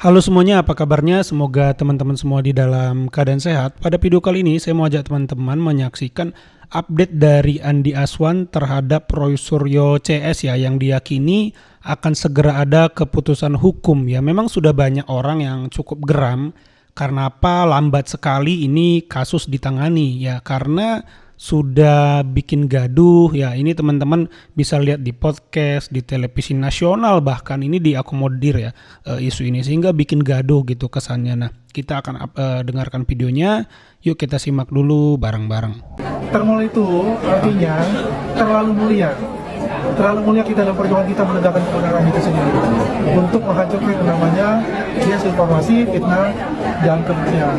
Halo semuanya, apa kabarnya? Semoga teman-teman semua di dalam keadaan sehat. Pada video kali ini saya mau ajak teman-teman menyaksikan update dari Andi Aswan terhadap Roy Suryo CS ya, yang diyakini akan segera ada keputusan hukum ya. Memang sudah banyak orang yang cukup geram karena apa lambat sekali ini kasus ditangani ya, karena sudah bikin gaduh ya. Ini teman-teman bisa lihat di podcast, di televisi nasional, bahkan ini diakomodir ya isu ini, sehingga bikin gaduh gitu kesannya. Nah, kita akan dengarkan videonya. Yuk kita simak dulu bareng-bareng. Termol itu artinya terlalu mulia. Terlalu mulia kita dalam perjuangan kita menegakkan kebenaran itu sendiri untuk menghancurkan yang namanya disinformasi, fitnah, dan kebencian.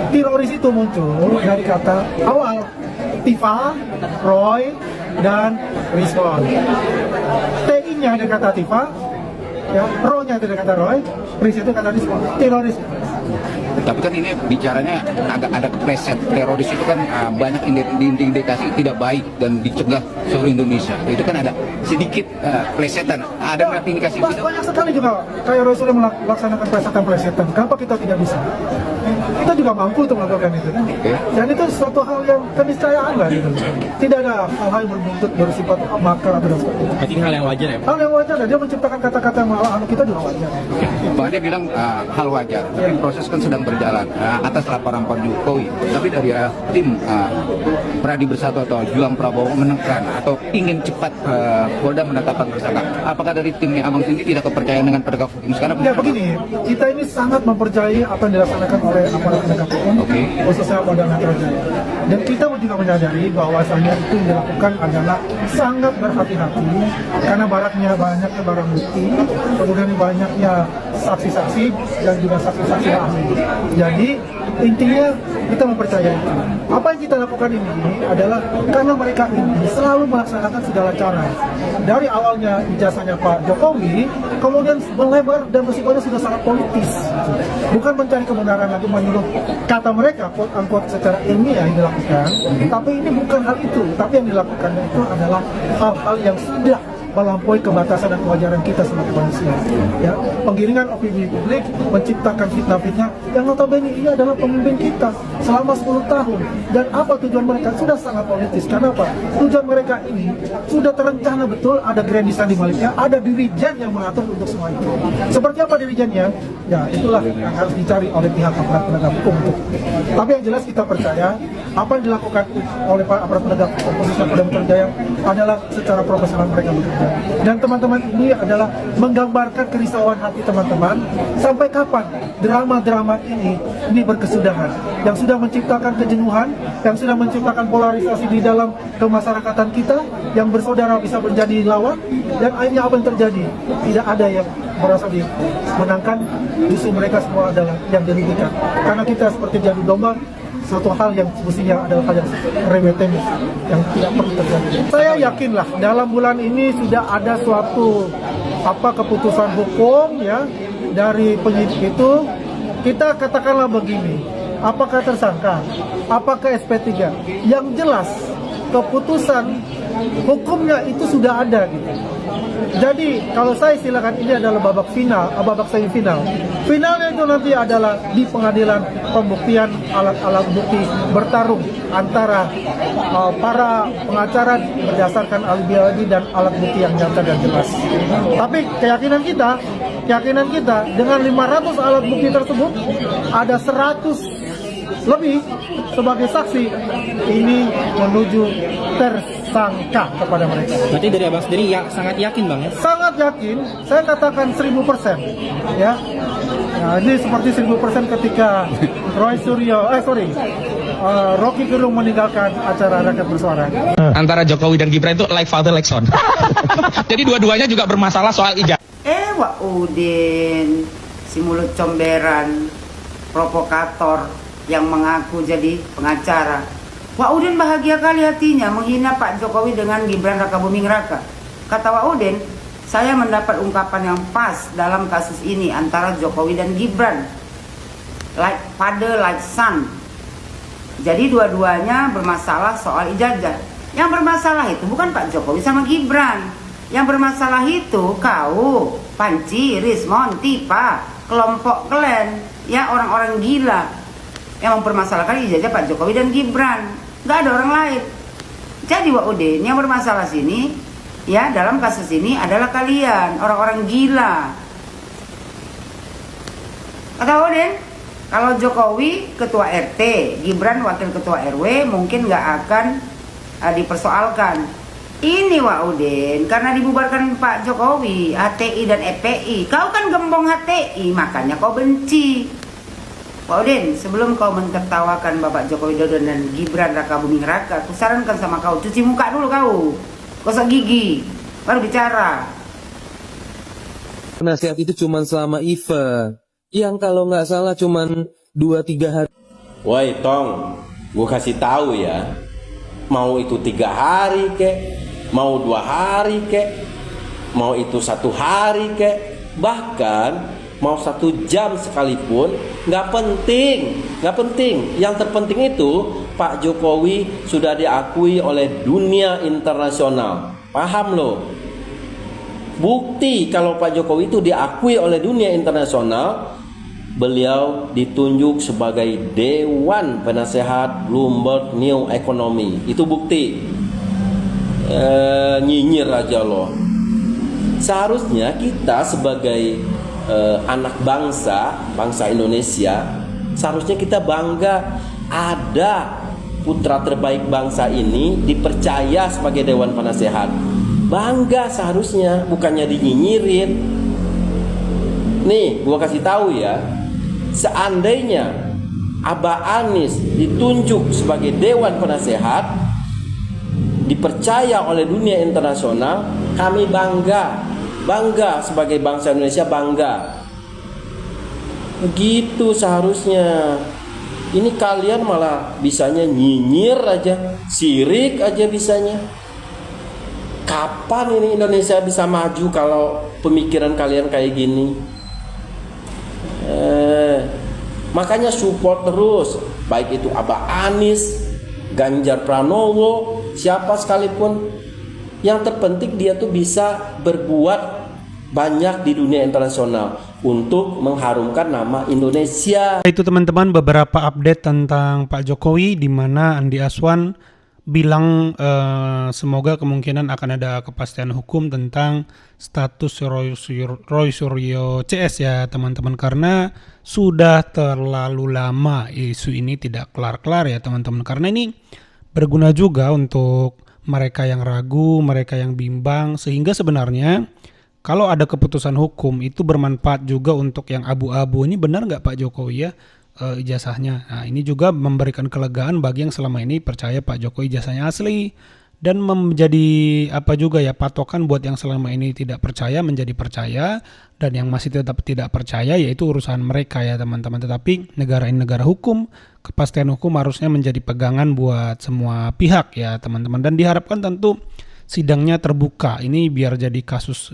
Teroris itu muncul dari kata awal Tifa, Roy, dan Respon. T-nya dari kata Tifa, ya, Ro-nya dari kata Roy, Ris itu kata Respon. Teroris. Tapi kan ini bicaranya agak ada kepleset. Teroris itu kan banyak indikasi tidak baik dan dicegah seluruh Indonesia. Itu kan ada sedikit plesetan. Ada nggak indikasi itu? Banyak sekali juga kayak Roy sudah melaksanakan plesetan-plesetan. Kenapa kita tidak bisa? Kita juga mampu untuk melakukan itu kan? Okay. Dan itu suatu hal yang keniscayaan lah gitu. Tidak ada hal-hal yang berbuntut bersifat makar atau sebagainya. Berarti ini hal yang wajar ya? Hal yang wajar, dia menciptakan kata-kata yang malah kita juga wajar. Bang dia bilang hal wajar, tapi proses kan sedang berjalan atas laporan Pak Jokowi. Tapi dari tim Pradi Bersatu atau Juang Prabowo menekan atau ingin cepat Polda menetapkan tersangka. Apakah dari timnya Abang sendiri tidak kepercayaan dengan penegak hukum sekarang? Ya begini, kita ini sangat mempercayai apa yang dilaksanakan oleh aparat penegak hukum, khususnya Polda Metro Jaya. Dan kita juga menyadari bahwasanya itu yang dilakukan adalah sangat berhati-hati karena banyaknya barang bukti, kemudian banyaknya saksi-saksi dan juga saksi-saksi ahli. Jadi intinya kita mempercayai itu. Apa yang kita lakukan ini adalah karena mereka ini selalu melaksanakan segala cara. Dari awalnya ijazahnya Pak Jokowi, kemudian melebar dan bersifatnya sudah sangat politis. Bukan mencari kebenaran lagi menyuruh kata mereka quote-unquote secara ilmiah yang dilakukan, tapi ini bukan hal itu. Tapi yang dilakukan itu adalah hal-hal yang sudah melampaui kebatasan dan kewajaran kita sebagai manusia. Ya, penggiringan opini publik, menciptakan fitnah-fitnah yang notabene ini adalah pemimpin kita selama 10 tahun. Dan apa tujuan mereka? Sudah sangat politis. Karena apa? Tujuan mereka ini sudah terencana betul, ada grand design di baliknya, ada dirijen yang mengatur untuk semua itu. Seperti apa dirijennya? Ya, itulah yang harus dicari oleh pihak aparat penegak hukum. Tapi yang jelas kita percaya apa yang dilakukan oleh aparat penegak hukum, khususnya Polda Metro Jaya, adalah secara profesional mereka bekerja. Dan teman-teman ini adalah menggambarkan kerisauan hati teman-teman sampai kapan drama-drama ini berkesudahan, yang sudah menciptakan kejenuhan, yang sudah menciptakan polarisasi di dalam kemasyarakatan kita, yang bersaudara bisa menjadi lawan, dan akhirnya apa yang terjadi? Tidak ada yang merasa dimenangkan, justru mereka semua adalah yang dirugikan. Karena kita seperti jadu domba, suatu hal yang mestinya adalah hal yang remeh yang tidak perlu terjadi. Saya yakinlah dalam bulan ini sudah ada suatu keputusan hukum ya dari penyidik itu. Kita katakanlah begini, apakah tersangka, apakah SP3, yang jelas keputusan hukumnya itu sudah ada gitu. Jadi kalau saya silakan ini adalah babak final, babak semifinal. Finalnya itu nanti adalah di pengadilan pembuktian alat-alat bukti bertarung antara para pengacara berdasarkan alibi dan alat bukti yang nyata dan jelas. Tapi keyakinan kita dengan 500 alat bukti tersebut ada 100 lebih sebagai saksi, ini menuju tersangka kepada mereka. Berarti dari Abang sendiri ya sangat yakin Bang ya? Sangat yakin, saya katakan 1000% ya. Nah, ini seperti 1000% ketika Rocky Gerung meninggalkan acara Rakyat Bersuara. Antara Jokowi dan Gibran itu like father like son. Jadi dua-duanya juga bermasalah soal ijazah. Wak Udin, si mulut comberan, provokator yang mengaku jadi pengacara. Wak Udin bahagia kali hatinya menghina Pak Jokowi dengan Gibran Rakabuming Raka. Kata Wak Udin, saya mendapat ungkapan yang pas dalam kasus ini antara Jokowi dan Gibran. Like father, like son. Jadi dua-duanya bermasalah soal ijazah. Yang bermasalah itu bukan Pak Jokowi sama Gibran. Yang bermasalah itu kau, Panci, Rismon, Tifa. kelompok klan, ya orang-orang gila yang mempermasalahkan ijazah Pak Jokowi dan Gibran. Nggak ada orang lain. Jadi Wak Udin, yang bermasalah sini, ya dalam kasus ini adalah kalian, orang-orang gila. Kata Wak Udin, kalau Jokowi ketua RT, Gibran wakil ketua RW, mungkin nggak akan dipersoalkan. Ini Wak Udin, karena dibubarkan Pak Jokowi, HTI dan EPI. Kau kan gembong HTI, makanya kau benci. Pak Udin, sebelum kau mentertawakan Bapak Joko Widodo dan Gibran Raka Buming Raka, aku sarankan sama kau, cuci muka dulu kau, gosok gigi, baru bicara. Nasihat itu cuma selama event, yang kalau nggak salah cuma 2-3 hari. Woi Tong, gue kasih tahu ya, mau itu 3 hari kek, mau 2 hari kek, mau itu 1 hari kek, bahkan mau 1 jam sekalipun, nggak penting. Yang terpenting itu Pak Jokowi sudah diakui oleh dunia internasional. Paham loh? Bukti kalau Pak Jokowi itu diakui oleh dunia internasional, beliau ditunjuk sebagai Dewan Penasehat Bloomberg New Economy. Itu bukti. Nyinyir aja loh. Seharusnya kita sebagai anak bangsa Indonesia, seharusnya kita bangga ada putra terbaik bangsa ini dipercaya sebagai Dewan Penasehat. Bangga seharusnya, bukannya dinyinyirin. Nih, gua kasih tahu ya, seandainya Abah Anies ditunjuk sebagai Dewan Penasehat, dipercaya oleh dunia internasional, kami bangga sebagai bangsa Indonesia, bangga. Begitu seharusnya. Ini kalian malah bisanya nyinyir aja, sirik aja bisanya. Kapan ini Indonesia bisa maju kalau pemikiran kalian kayak gini? Makanya support terus, baik itu Abah Anies, Ganjar Pranowo, siapa sekalipun. Yang terpenting dia tuh bisa berbuat banyak di dunia internasional untuk mengharumkan nama Indonesia. Itu teman-teman beberapa update tentang Pak Jokowi, di mana Andi Aswan bilang semoga kemungkinan akan ada kepastian hukum tentang status Roy Suryo CS ya teman-teman, karena sudah terlalu lama isu ini tidak kelar-kelar ya teman-teman, karena ini berguna juga untuk mereka yang ragu, mereka yang bimbang, sehingga sebenarnya kalau ada keputusan hukum itu bermanfaat juga untuk yang abu-abu. Ini benar nggak Pak Jokowi ya ijazahnya? Nah, ini juga memberikan kelegaan bagi yang selama ini percaya Pak Jokowi ijazahnya asli, dan menjadi apa juga ya patokan buat yang selama ini tidak percaya menjadi percaya, dan yang masih tetap tidak percaya yaitu urusan mereka ya teman-teman. Tetapi negara ini negara hukum, kepastian hukum harusnya menjadi pegangan buat semua pihak ya teman-teman, dan diharapkan tentu sidangnya terbuka ini biar jadi kasus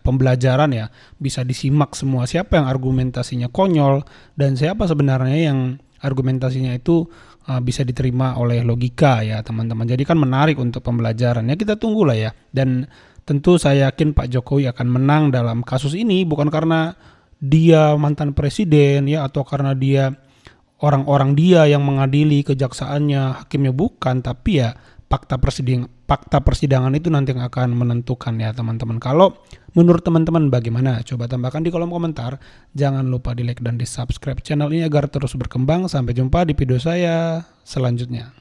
pembelajaran ya, bisa disimak semua siapa yang argumentasinya konyol dan siapa sebenarnya yang argumentasinya itu bisa diterima oleh logika ya teman-teman. Jadi kan menarik untuk pembelajaran ya, kita tunggulah ya. Dan tentu saya yakin Pak Jokowi akan menang dalam kasus ini, bukan karena dia mantan presiden ya, atau karena dia orang-orang dia yang mengadili, kejaksaannya, hakimnya, bukan, tapi ya fakta persidangan itu nanti yang akan menentukan ya teman-teman. Kalau menurut teman-teman bagaimana? Coba tambahkan di kolom komentar. Jangan lupa di like dan di subscribe channel ini agar terus berkembang. Sampai jumpa di video saya selanjutnya.